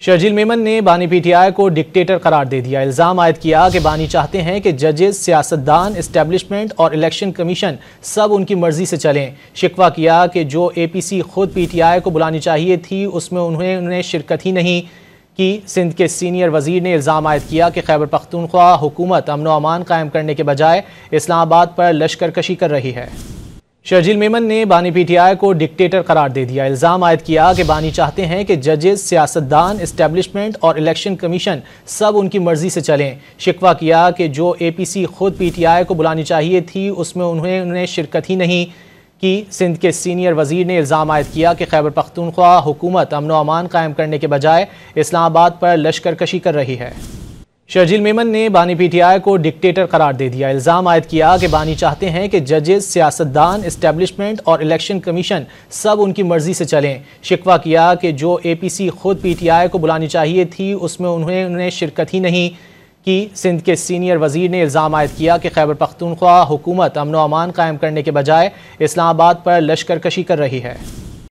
شرجیل میمن نے بانی P T I کو ڈکٹیٹر قرار دے دیا۔ الزام عائد کیا کہ بانی چاہتے ہیں کہ ججز، سیاستدان، اسٹیبلشمنٹ اور الیکشن کمیشن سب ان کی مرضی سے چلیں۔ شکوہ کیا کہ جو اے پی سی خود پی ٹی آئی کو بلانی چاہیے تھی اس میں انہوں نے شرکت ہی نہیں کی۔ سندھ کے سینئر وزیر نے الزام عائد کیا کہ خیبر پختونخوا حکومت امن و امان قائم کرنے کے بجائے اسلام آباد پر لشکر کشی کر رہی ہے۔ شرجیل میمن نے بانی پی ٹی آئی کو ڈکٹیٹر قرار دے دیا۔ الزام عائد کیا کہ بانی چاہتے ہیں کہ ججز، سیاستدان، اسٹیبلشمنٹ اور الیکشن کمیشن سب ان کی مرضی سے چلیں۔ شکوہ کیا کہ جو اے پی سی خود پی ٹی آئی کو بلانی چاہیے تھی اس میں انہوں نے شرکت ہی نہیں کی۔ سندھ کے سینئر وزیر نے الزام عائد کیا کہ خیبر پختونخوا حکومت امن و امان قائم کرنے کے بجائے اسلام آباد پر لشکر کشی کر رہی ہے۔ شرجیل میمن نے بانی پی ٹی آئی کو ڈکٹیٹر قرار دے دیا۔ الزام عائد کیا کہ بانی چاہتے ہیں کہ ججز، سیاستدان، اسٹیبلشمنٹ اور الیکشن کمیشن سب ان کی مرضی سے چلیں۔ شکوہ کیا کہ جو اے پی سی خود پی ٹی آئی کو بلانی چاہیے تھی اس میں انہوں نے شرکت ہی نہیں کی۔ سندھ کے سینئر وزیر نے الزام عائد کیا کہ خیبر پختونخوا حکومت امن و امان قائم کرنے کے بجائے اسلام آباد پر لشکر کشی کر رہی ہے۔